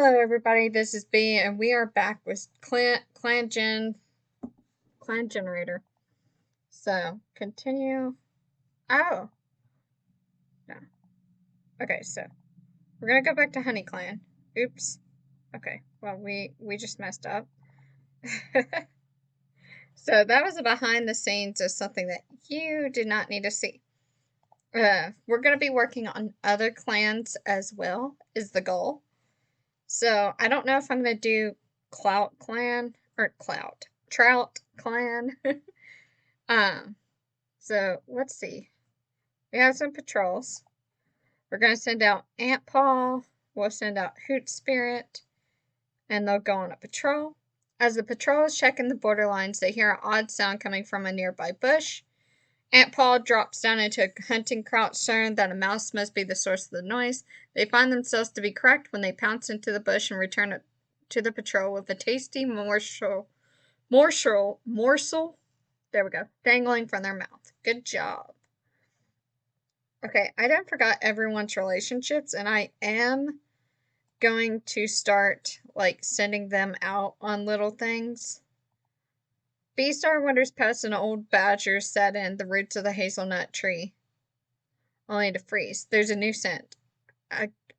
Hello everybody, this is B and we are back with Clan Generator. So, continue. Oh, no. Okay, so we're gonna go back to Honeyclan. Oops. Okay, well we just messed up. So that was a behind the scenes of something that you did not need to see. We're gonna be working on other clans as well, is the goal. So I don't know if I'm gonna do Trout Clan. So let's see. We have some patrols. We're gonna send out Ant Paw. We'll send out Hoot Spirit, and they'll go on a patrol. As the patrol is checking the borderlines, they hear an odd sound coming from a nearby bush. Ant Paw drops down into a hunting crouch, certain that a mouse must be the source of the noise. They find themselves to be correct when they pounce into the bush and return to the patrol with a tasty morsel, there we go, dangling from their mouth. Good job. Okay, I done forgot everyone's relationships, and I am going to start, like, sending them out on little things. Beastar wanders past an old badger set in the roots of the hazelnut tree, only to freeze. There's a new scent,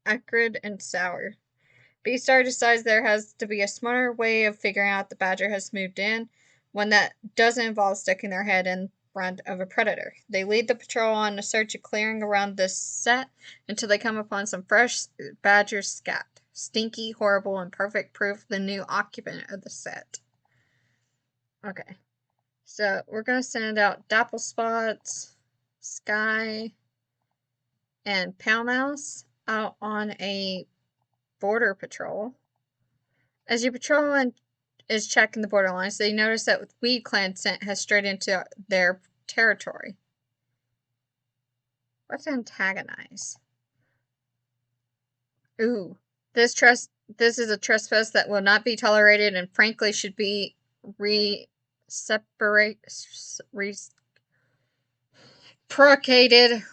acrid and sour. Beastar decides there has to be a smarter way of figuring out the badger has moved in, one that doesn't involve sticking their head in front of a predator. They lead the patrol on a search of clearing around this set until they come upon some fresh badger scat. Stinky, horrible, and perfect proof of the new occupant of the set. Okay. So we're going to send out Dapple Spots, Sky, and Pal Mouse out on a border patrol. As you patrol and is checking the borderlines, they notice that Weed Clan scent has strayed into their territory. What's antagonize? Ooh, this is a trespass that will not be tolerated and frankly should be reciprocated.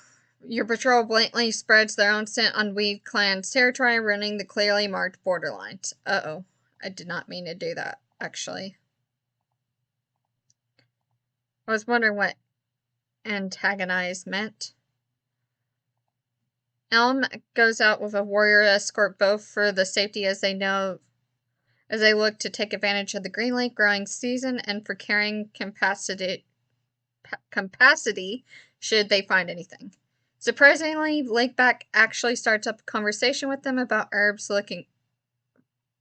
Your patrol blatantly spreads their own scent on Weed Clan's territory, ruining the clearly marked borderlines. Uh-oh. I did not mean to do that, actually. I was wondering what antagonize meant. Elm goes out with a warrior escort both for the safety as they look to take advantage of the green lake growing season and for carrying capacity should they find anything. Surprisingly, Lakeback actually starts up a conversation with them about herbs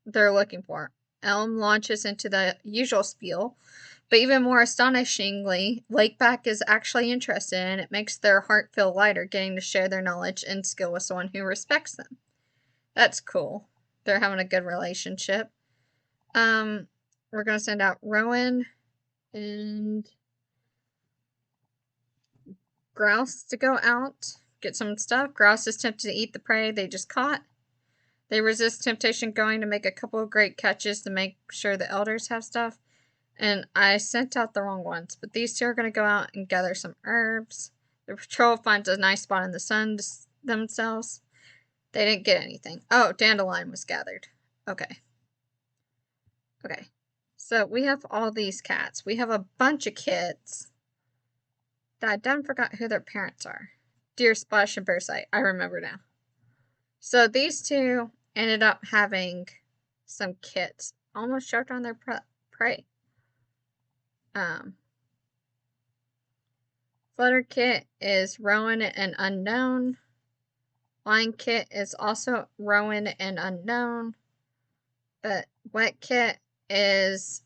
they're looking for. Elm launches into the usual spiel, but even more astonishingly, Lakeback is actually interested, and it makes their heart feel lighter getting to share their knowledge and skill with someone who respects them. That's cool. They're having a good relationship. We're going to send out Rowan and Grouse to go out, get some stuff. Grouse is tempted to eat the prey they just caught. They resist temptation, going to make a couple of great catches to make sure the elders have stuff. And I sent out the wrong ones, but these two are going to go out and gather some herbs. The patrol finds a nice spot in the sun themselves. They didn't get anything. Oh, dandelion was gathered. Okay. Okay. So we have all these cats. We have a bunch of kids that I done forgot who their parents are. Deer Splash and Bearsight. I remember now. So these two ended up having some kits. Almost choked on their prey. Flutter Kit is Rowan and Unknown. Lion Kit is also Rowan and Unknown. But Wet Kit is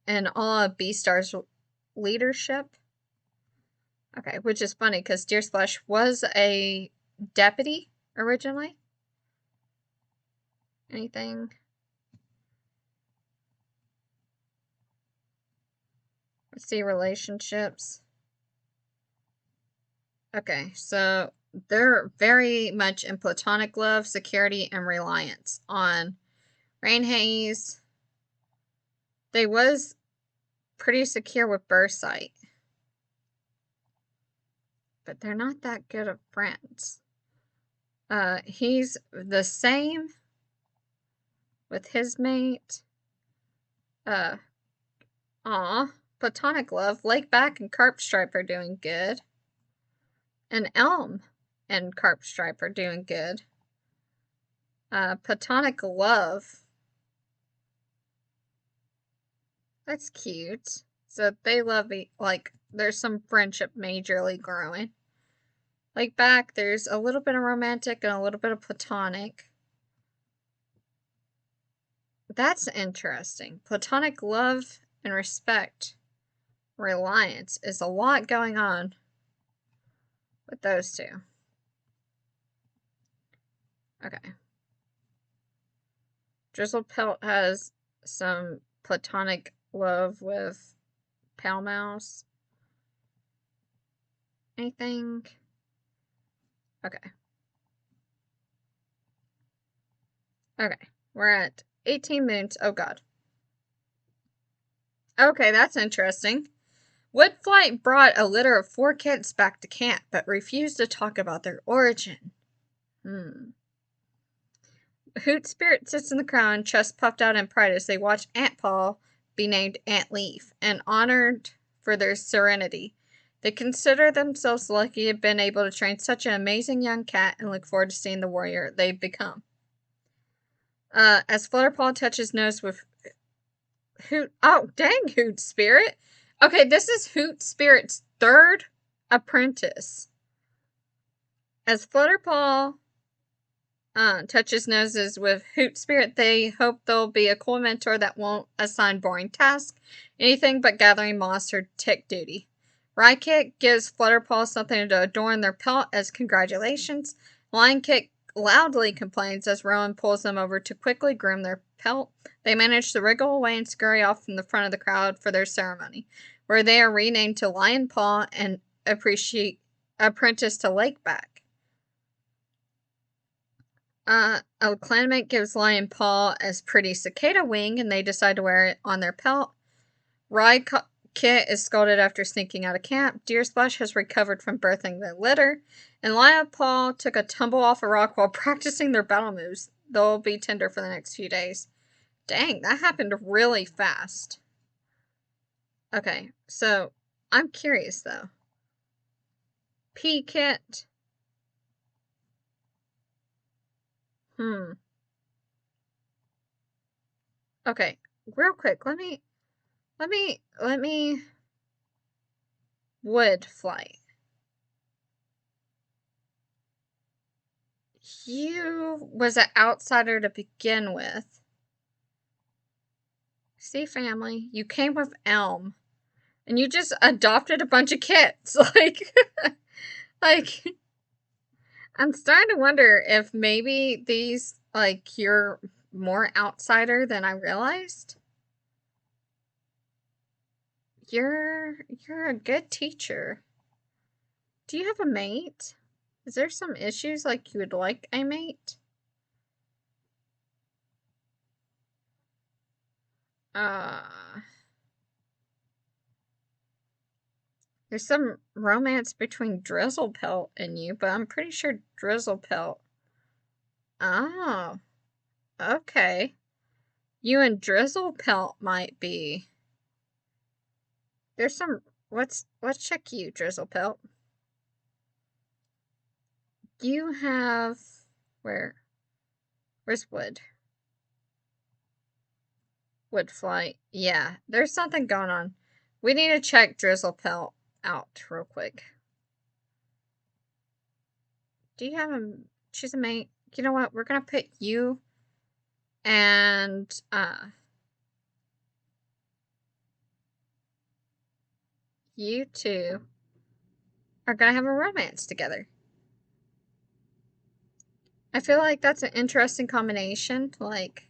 in all of Beastar's leadership. Okay, which is funny because Deer Splash was a deputy originally. Anything? Let's see relationships. Okay, so they're very much in platonic love, security, and reliance on Rain Haze. They was pretty secure with Bearsight. But they're not that good of friends. He's the same with his mate. Platonic love. Lakeback and Carpstripe are doing good. And Elm and Carpstripe are doing good. Platonic love. That's cute. So they love like there's some friendship majorly growing. Lakeback, there's a little bit of romantic and a little bit of platonic. That's interesting. Platonic love and respect. Reliance is a lot going on with those two. Okay. Drizzlepelt has some platonic love with Pale Mouse. Anything? Okay. Okay. We're at 18 minutes. Oh, God. Okay, that's interesting. Woodflight brought a litter of 4 kids back to camp, but refused to talk about their origin. Hoot Spirit sits in the crown, chest puffed out in pride as they watch Aunt Paw be named Aunt Leaf, and honored for their serenity. They consider themselves lucky to have been able to train such an amazing young cat and look forward to seeing the warrior they've become. As Flutterpaw touches nose with Hoot... Oh, dang, Hoot Spirit! Okay, this is Hoot Spirit's 3rd apprentice. As Flutterpaw touches noses with Hoot Spirit, they hope there'll be a cool mentor that won't assign boring tasks, anything but gathering moss or tick duty. Ryekick gives Flutterpaw something to adorn their pelt as congratulations. Lionkick loudly complains as Rowan pulls them over to quickly groom their pelt. They manage to wriggle away and scurry off from the front of the crowd for their ceremony, where they are renamed to Lion Paw and apprentice to Lakeback. A clanmate gives Lion Paw as pretty cicada wing, and they decide to wear it on their pelt. Kit is scolded after sneaking out of camp. Deersplash has recovered from birthing the litter, and Lion Paw took a tumble off a rock while practicing their battle moves. They'll be tender for the next few days. Dang, that happened really fast. Okay, so I'm curious though. P-Kit. Okay, real quick, let me Woodflight. You was an outsider to begin with. See, family, you came with Elm, and you just adopted a bunch of kits. Like, I'm starting to wonder if maybe these, like, you're more outsider than I realized. You're a good teacher. Do you have a mate? Is there some issues like you would like a mate? There's some romance between Drizzlepelt and you, but I'm pretty sure Drizzlepelt... Oh. Okay. You and Drizzlepelt might be... There's some... Let's check you, Drizzlepelt. You have... Where's Wood? Woodflight. Yeah, there's something going on. We need to check Drizzlepelt out real quick. Do you have a... She's a mate. You know what? We're gonna put you and, you two are gonna have a romance together. I feel like that's an interesting combination, like...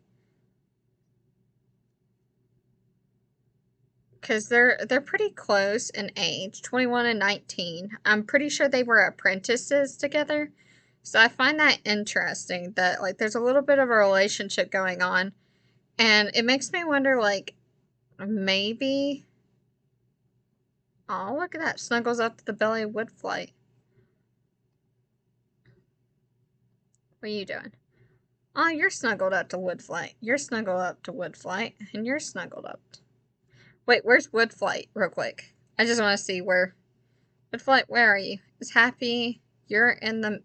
Because they're pretty close in age, 21 and 19. I'm pretty sure they were apprentices together. So I find that interesting that, like, there's a little bit of a relationship going on. And it makes me wonder, like, maybe... Oh, look at that. Snuggles up to the belly of Woodflight. What are you doing? Oh, you're snuggled up to Woodflight. You're snuggled up to Woodflight. And you're snuggled up. Wait, where's Woodflight? Real quick. I just want to see where... Woodflight, where are you? Is Happy... You're in the...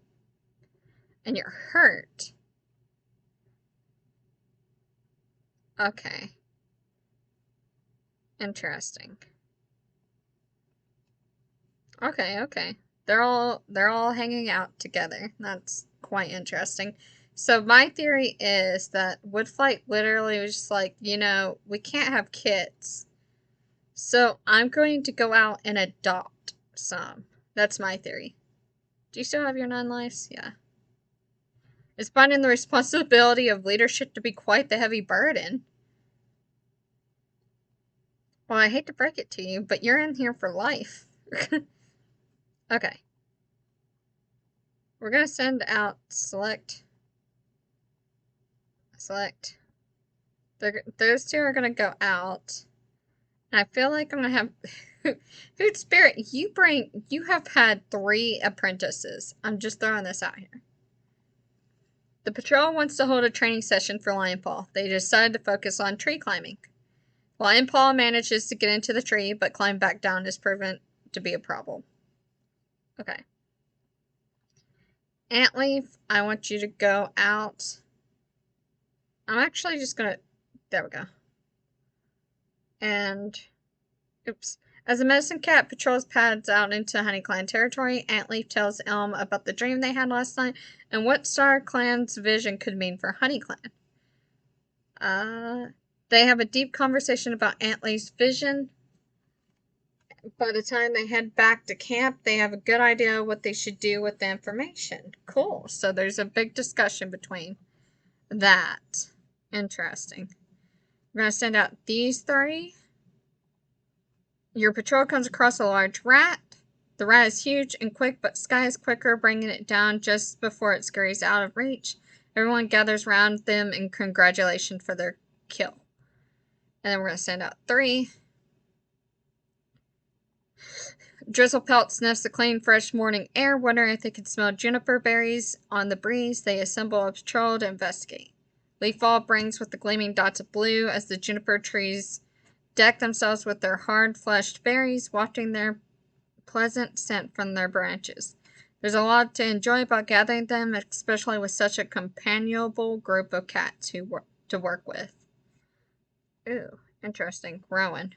And you're hurt. Okay. Interesting. Okay, okay. They're all hanging out together. That's quite interesting. So my theory is that Woodflight literally was just like, we can't have kids. So I'm going to go out and adopt some. That's my theory. Do you still have your 9 lives? Yeah. It's finding the responsibility of leadership to be quite the heavy burden. Well, I hate to break it to you, but you're in here for life. Okay. We're going to send out select. Those two are going to go out. And I feel like I'm going to have... Food Spirit, you have had 3 apprentices. I'm just throwing this out here. The patrol wants to hold a training session for Lion Paw. They decided to focus on tree climbing. Lion Paw manages to get into the tree, but climb back down is proven to be a problem. Okay. Antleaf, I want you to go out. I'm actually just gonna... There we go. And... Oops. As the medicine cat patrols pads out into Honeyclan territory, Antleaf tells Elm about the dream they had last night and what Star Clan's vision could mean for Honeyclan. They have a deep conversation about Antleaf's vision. By the time they head back to camp, they have a good idea what they should do with the information. Cool. So there's a big discussion between that. Interesting. We're going to send out these 3. Your patrol comes across a large rat. The rat is huge and quick, but Sky is quicker, bringing it down just before it scurries out of reach. Everyone gathers around them in congratulation for their kill. And then we're going to send out 3. Drizzlepelt sniffs the clean, fresh morning air, wondering if they can smell juniper berries on the breeze. They assemble a patrol to investigate. Leafball brings with the gleaming dots of blue as the juniper trees deck themselves with their hard-fleshed berries, wafting their pleasant scent from their branches. There's a lot to enjoy about gathering them, especially with such a companionable group of cats to work with. Ooh, interesting. Rowan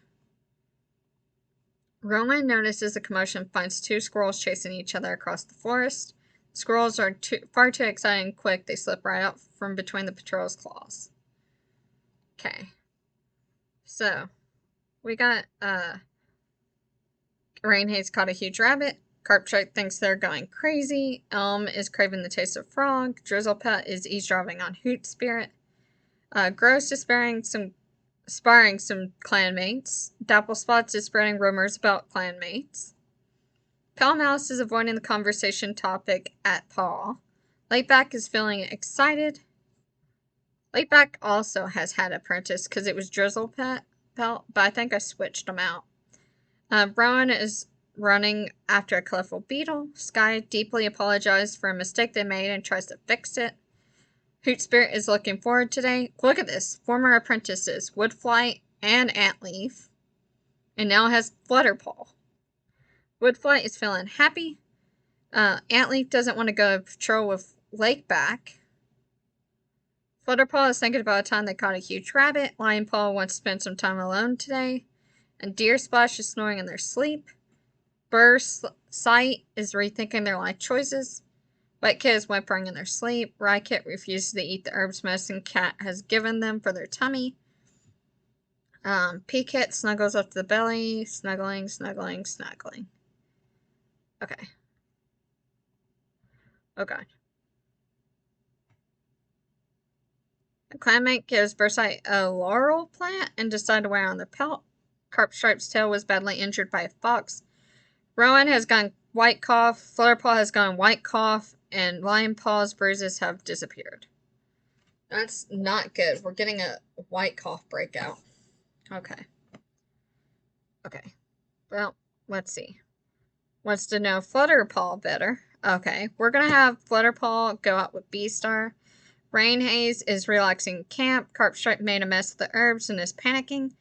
notices a commotion and finds 2 squirrels chasing each other across the forest. Squirrels are far too exciting and quick. They slip right out from between the patrol's claws. Okay. So, we got, Rainhaze caught a huge rabbit. Carpshark thinks they're going crazy. Elm is craving the taste of frog. Drizzlepet is eavesdropping on Hoot Spirit. Gross is sparring some clanmates. Dapplespots is spreading rumors about clanmates. Pale Mouse is avoiding the conversation topic at Paw. Lateback is feeling excited. Lateback also has had apprentice because it was Drizzlepet, but I think I switched them out. Rowan is running after a colorful beetle. Sky deeply apologized for a mistake they made and tries to fix it. Hoot Spirit is looking forward today. Look at this. Former apprentices, Woodflight and Antleaf. And now has Flutterpaw. Woodflight is feeling happy. Antleaf doesn't want to go patrol with Lakeback. Flutterpaw is thinking about a time they caught a huge rabbit. Lionpaw wants to spend some time alone today. And Deer Splash is snoring in their sleep. Burr Sight is rethinking their life choices. White Kit is whimpering in their sleep. Rykit refuses to eat the herbs Medicine Cat has given them for their tummy. P-Kit snuggles up to the belly. Snuggling. Okay. Oh god. A clanmate gives Bursight a laurel plant and decides to wear on their pelt. Carpstripe's tail was badly injured by a fox. Rowan has gone white cough. Flutterpaw has gone white cough. And Lionpaw's bruises have disappeared. That's not good. We're getting a white cough breakout. Okay. Well, let's see. Wants to know Flutterpaw better. Okay. We're going to have Flutterpaw go out with Beastar. Rain Haze is relaxing in camp. Carpstripe made a mess of the herbs and is panicking.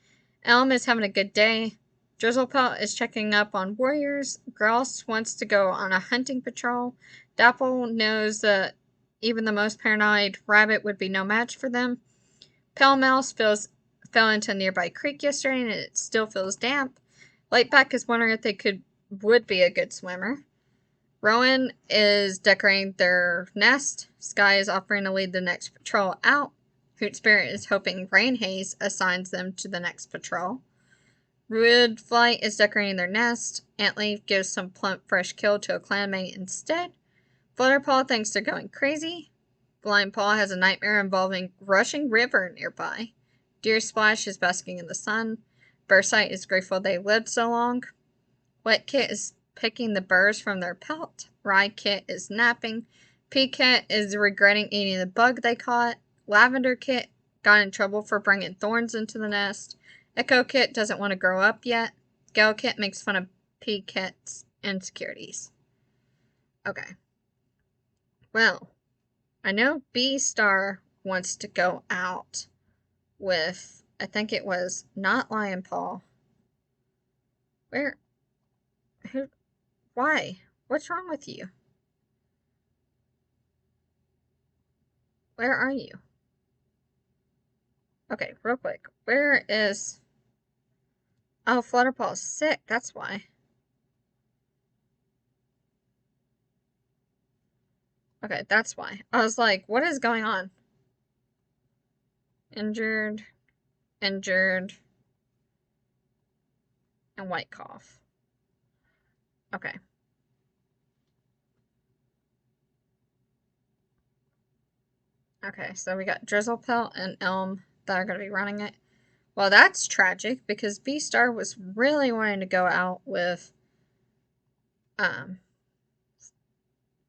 Elm is having a good day. Drizzlepelt is checking up on warriors. Grouse wants to go on a hunting patrol. Dapple knows that even the most paranoid rabbit would be no match for them. Pale Mouse fell into a nearby creek yesterday and it still feels damp. Lightback is wondering if they would be a good swimmer. Rowan is decorating their nest. Sky is offering to lead the next patrol out. Hoot Spirit is hoping Rain Haze assigns them to the next patrol. Woodflight is decorating their nest. Antleaf gives some plump fresh kill to a clanmate instead. Flutterpaw thinks they're going crazy. Blindpaw has a nightmare involving rushing river nearby. Deer Splash is basking in the sun. Bursight is grateful they lived so long. Wet Kit is picking the burrs from their pelt. Rye Kit is napping. Pea Kit is regretting eating the bug they caught. Lavender Kit got in trouble for bringing thorns into the nest. Echo Kit doesn't want to grow up yet. Gale Kit makes fun of Pea Kit's insecurities. Okay. Well, I know B-Star wants to go out with, I think it was not Lion Paw. Why? What's wrong with you? Where are you? Okay, real quick. Where is... Oh, Flutterpaw's sick, that's why. Okay, that's why. I was like, what is going on? Injured, and white cough. Okay. Okay, so we got Drizzlepelt and Elm that are going to be running it. Well, that's tragic because B-Star was really wanting to go out with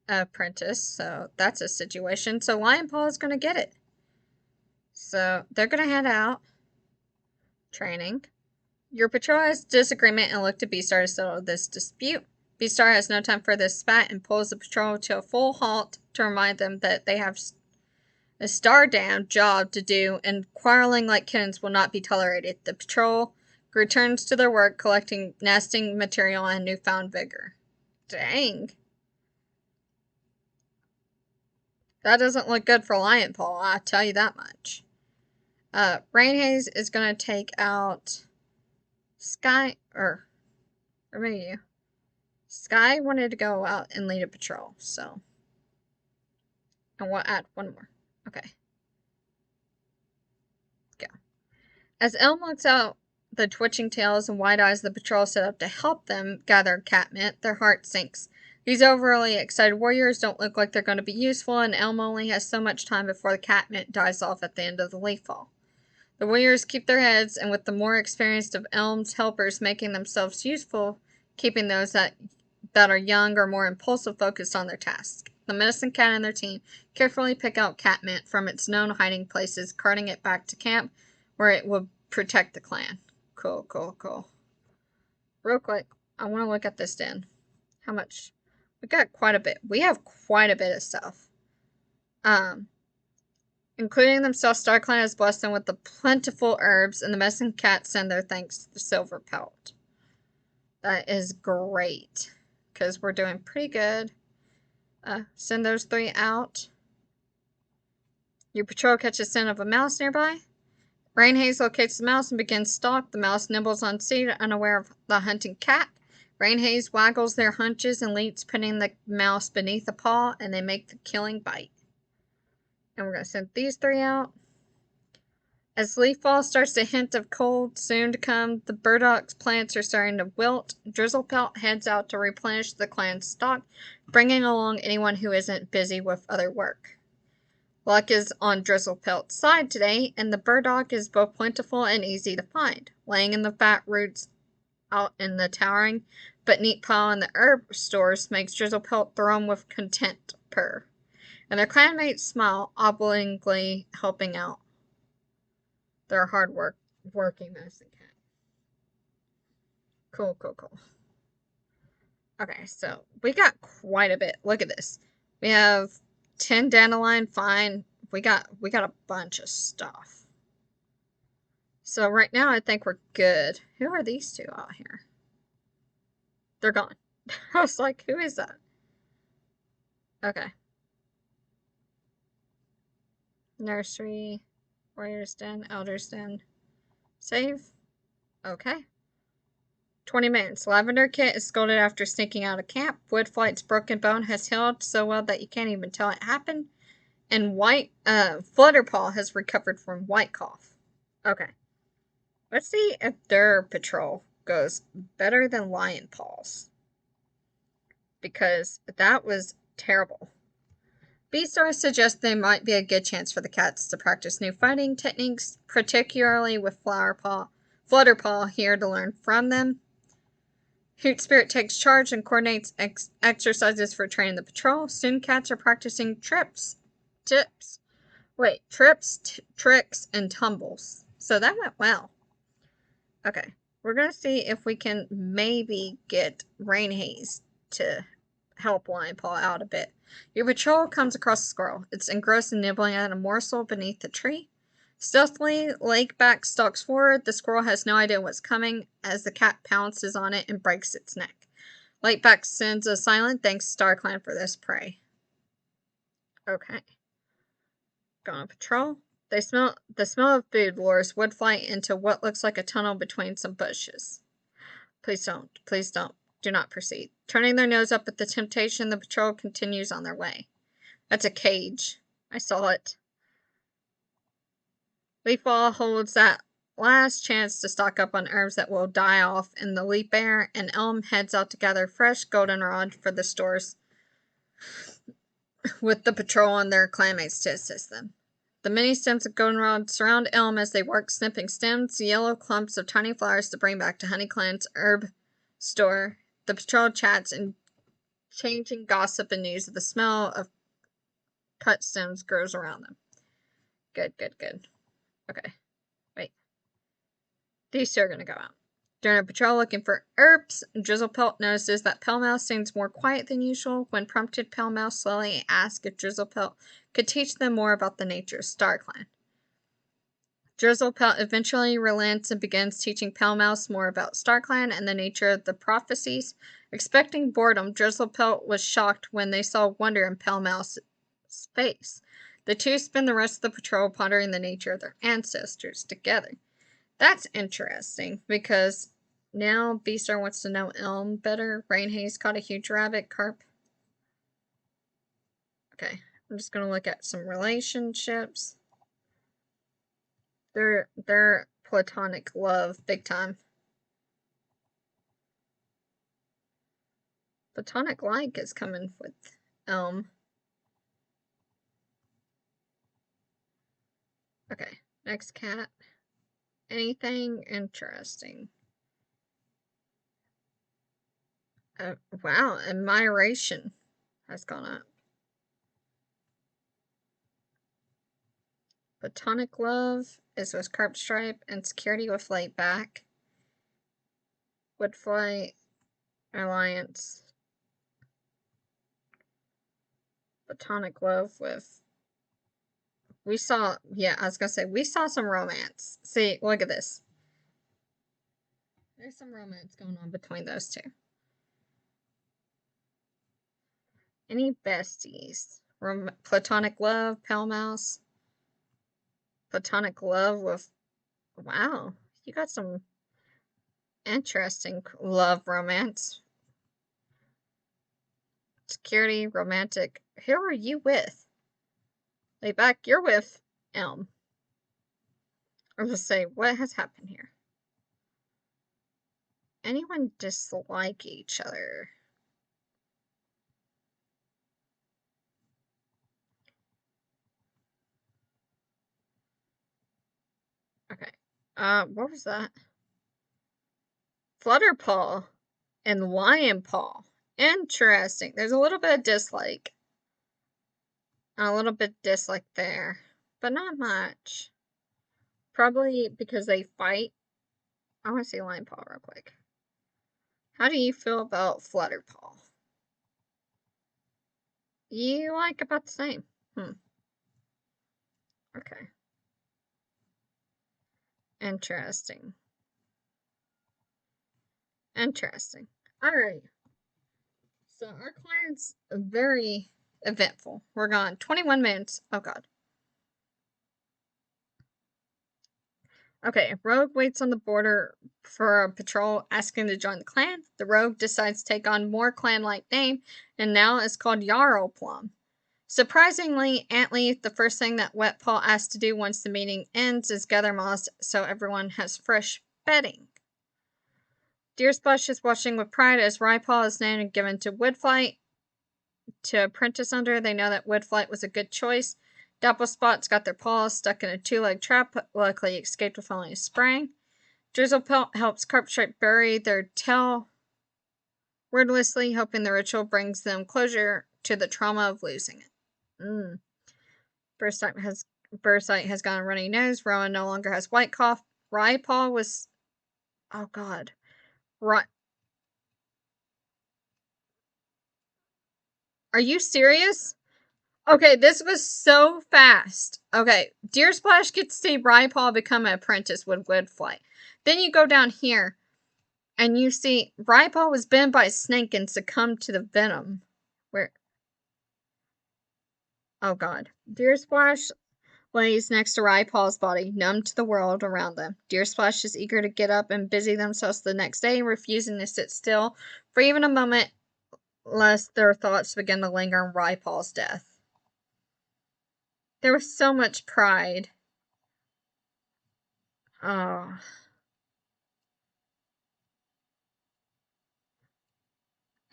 Apprentice, so that's a situation. So Lion Paw is going to get it. So they're going to head out. Training. Your patrol has disagreement and look to B-Star to settle this dispute. B-Star has no time for this spat and pulls the patrol to a full halt to remind them that they have a star-down job to do, and quarreling like kittens will not be tolerated. The patrol returns to their work, collecting nesting material and newfound vigor. Dang. That doesn't look good for Lion Paw, I'll tell you that much. Rain Haze is going to take out Sky, or maybe you. Sky wanted to go out and lead a patrol, so. And we'll add one more. Okay. Go. As Elm looks out the twitching tails and wide eyes of the patrol set up to help them gather catmint, their heart sinks. These overly excited warriors don't look like they're going to be useful, and Elm only has so much time before the catmint dies off at the end of the leaf fall. The warriors keep their heads, and with the more experienced of Elm's helpers making themselves useful, keeping those that are young or more impulsive focused on their task. The medicine cat and their team carefully pick out catmint from its known hiding places, carting it back to camp where it will protect the clan. Cool. Real quick, I want to look at this den. How much? We got quite a bit. We have quite a bit of stuff. Including themselves, StarClan has blessed them with the plentiful herbs, and the medicine cats send their thanks to the Silver Pelt. That is great, because we're doing pretty good. Send those 3 out. Your patrol catches scent of a mouse nearby. Rain Haze locates the mouse and begins stalk. The mouse nibbles on seed, unaware of the hunting cat. Rain Haze waggles their hunches and leaps, pinning the mouse beneath a paw, and they make the killing bite. And we're going to send these 3 out. As leaf fall starts to hint of cold soon to come, the burdocks plants are starting to wilt. Drizzlepelt heads out to replenish the clan's stock, bringing along anyone who isn't busy with other work. Luck is on Drizzlepelt's side today, and the burdock is both plentiful and easy to find, laying in the fat roots out in the towering but neat pile in the herb stores makes Drizzlepelt thrum with content purr. And their clanmates smile, oblongly helping out their working medicine cat. Cool. Okay, so we got quite a bit. Look at this. We have 10 dandelion, fine, we got a bunch of stuff. So right now I think we're good. Who are these two out here? They're gone. I was like, who is that? Okay. Nursery, warrior's den, elder's den. Save. Okay. 20 minutes. Lavender Kit is scolded after sneaking out of camp. Woodflight's broken bone has healed so well that you can't even tell it happened. And Flutterpaw has recovered from white cough. Okay. Let's see if their patrol goes better than Lion Paw's. Because that was terrible. Beastars suggest there might be a good chance for the cats to practice new fighting techniques, particularly with Flutterpaw here to learn from them. Hoot Spirit takes charge and coordinates exercises for training the patrol. Soon cats are practicing trips, tricks, and tumbles. So that went well. Okay, we're going to see if we can maybe get Rain Haze to help Lion Paw out a bit. Your patrol comes across a squirrel. It's engrossed in nibbling at a morsel beneath the tree. Stealthily, Lakeback stalks forward. The squirrel has no idea what's coming as the cat pounces on it and breaks its neck. Lakeback sends a silent thanks to StarClan for this prey. Okay. Go on patrol. The smell of food lures Woodflight into what looks like a tunnel between some bushes. Please don't. Please don't. Do not proceed. Turning their nose up at the temptation, the patrol continues on their way. That's a cage. I saw it. Leafball holds that last chance to stock up on herbs that will die off in the leaf air, and Elm heads out to gather fresh goldenrod for the stores with the patrol and their clanmates to assist them. The many stems of goldenrod surround Elm as they work snipping stems, yellow clumps of tiny flowers to bring back to Honeyclan's herb store. The patrol chats and changing gossip and news of the smell of cut stems grows around them. Good. Okay, wait. These two are going to go out. During a patrol looking for herbs, Drizzlepelt notices that Pellmouse seems more quiet than usual. When prompted, Pellmouse slowly asks if Drizzlepelt could teach them more about the nature of StarClan. Drizzlepelt eventually relents and begins teaching Pellmouse more about StarClan and the nature of the prophecies. Expecting boredom, Drizzlepelt was shocked when they saw wonder in Pellmouse's face. The two spend the rest of the patrol pondering the nature of their ancestors together. That's interesting, because now Beastar wants to know Elm better. Rainhaze caught a huge rabbit. Carp. Okay, I'm just going to look at some relationships. They're platonic love, big time. Platonic like is coming with Elm. Okay, next cat. Anything interesting? Wow, admiration has gone up. Platonic love is with Carp Stripe, and security with Lakeback. Woodflight Alliance. Platonic love with... We saw some romance. See, look at this. There's some romance going on between those two. Any besties? Platonic love, Pellmouse. Platonic love with... Wow, you got some interesting love romance. Security, romantic. Who are you with? Layback, you're with Elm. I was gonna say, what has happened here? Anyone dislike each other? Okay. What was that? Flutterpaw and Lionpaw. Interesting. There's a little bit of dislike. And a little bit dislike there. But not much. Probably because they fight. I want to see Lionpaw real quick. How do you feel about Flutterpaw? You like about the same. Okay. Interesting. Interesting. Alright. So our client's very eventful. We're gone 21 minutes. Oh god. Okay, Rogue waits on the border for a patrol asking to join the clan. The Rogue decides to take on more clan-like name and now is called Yarrow Plum. Surprisingly, Antleaf, the first thing that Wetpaw asks to do once the meeting ends is gather moss so everyone has fresh bedding. Deersplash is watching with pride as Rypaw is named and given to Woodflight to apprentice under. They know that Woodflight was a good choice. Dapplespot's got their paws stuck in a two-leg trap, but luckily escaped with only a spring. Drizzlepelt helps Carpstripe bury their tail wordlessly, hoping the ritual brings them closure to the trauma of losing it. Bursight has gone a runny nose. Rowan no longer has white cough. Rypaw was... Oh, God. Are you serious? Okay, this was so fast. Okay, Deersplash gets to see Rypaw become an apprentice with Woodflight. Then you go down here, and you see Rypaw was bitten by a snake and succumbed to the venom. Where? Oh god. Deersplash lays next to Rypaw's body, numb to the world around them. Deersplash is eager to get up and busy themselves the next day, refusing to sit still for even a moment, lest their thoughts begin to linger on Rypaw's death. There was so much pride. Oh.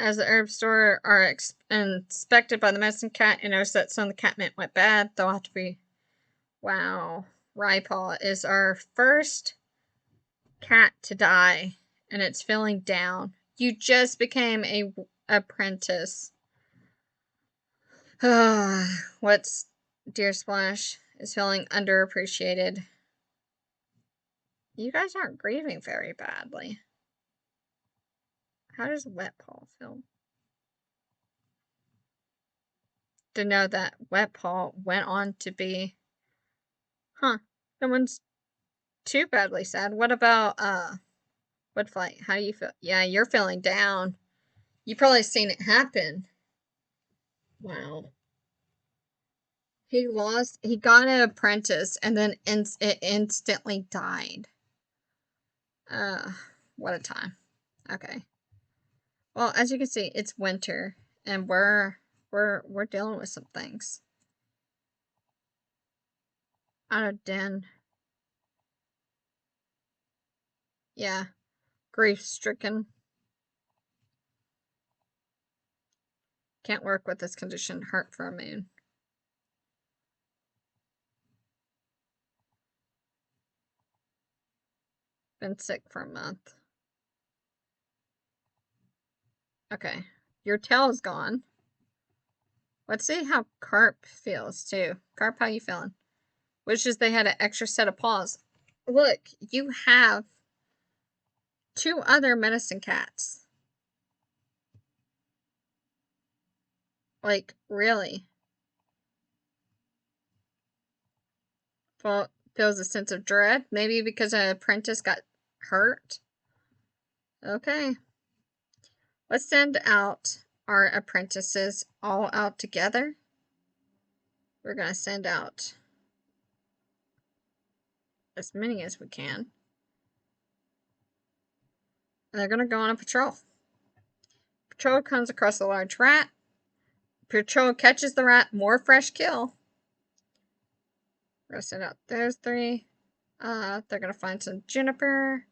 As the herb store are inspected by the medicine cat and notice that some of the catmint went bad, they'll have to be... Wow. Rypaw is our first cat to die, and it's feeling down. You just became a apprentice. What's Deersplash is feeling underappreciated. You guys aren't grieving very badly. How does Wetpaw feel? To know that Wetpaw went on to be... Huh. No one's too badly sad. What about, Woodflight? How do you feel? Yeah, you're feeling down. You've probably seen it happen. Wow. He got an apprentice and then it instantly died. What a time. Okay. Well, as you can see, it's winter and we're dealing with some things. Out of den. Yeah. Grief stricken. Can't work with this condition. Heart for a moon. Been sick for a month. Okay. Your tail is gone. Let's see how Carp feels, too. Carp, how you feeling? Wishes they had an extra set of paws. Look, you have 2 other medicine cats. Like, really. Feels a sense of dread. Maybe because an apprentice got hurt. Okay. Let's send out our apprentices all out together. We're going to send out as many as we can. And they're going to go on a patrol. Patrol comes across a large rat. Patrol catches the rat. More fresh kill. We're going to send out those 3. They're going to find some juniper.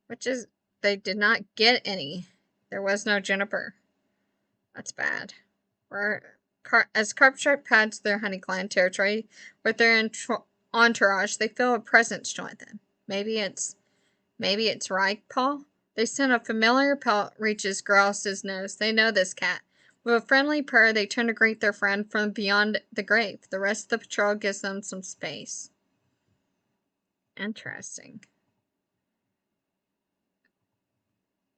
Which is... They did not get any. There was no juniper. That's bad. As Carpstripe pads their Honeyclan territory with their entourage, they feel a presence join them. Maybe it's Rypaw. They send a familiar pelt reaches Grouse's nose. They know this cat. With a friendly purr, they turn to greet their friend from beyond the grave. The rest of the patrol gives them some space. Interesting.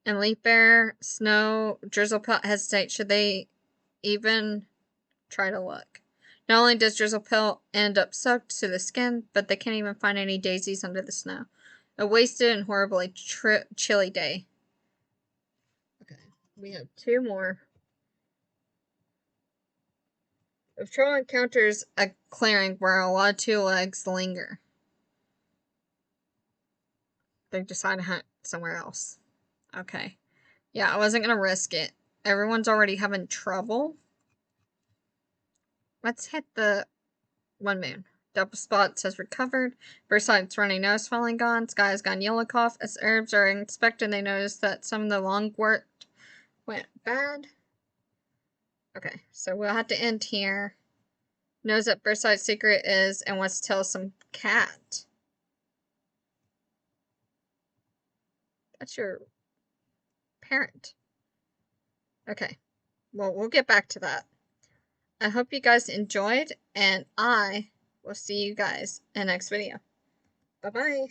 And Leafbear, Snow, Drizzlepelt hesitate. Should they even try to look? Not only does Drizzlepill end up soaked to the skin, but they can't even find any daisies under the snow. A wasted and horribly chilly day. Okay, we have 2 more. If Troll encounters a clearing where a lot of 2 legs linger, they decide to hunt somewhere else. Okay. Yeah, I wasn't going to risk it. Everyone's already having trouble. Let's hit the 1 moon. Double Spot says recovered. Burside's runny nose falling gone. Sky has gone yellow cough. As herbs are inspected, they notice that some of the longwort went bad. Okay, so we'll have to end here. Knows that Burside's secret is and wants to tell some cat. That's your parent. Okay, well, we'll get back to that. I hope you guys enjoyed, and I will see you guys in the next video. Bye-bye.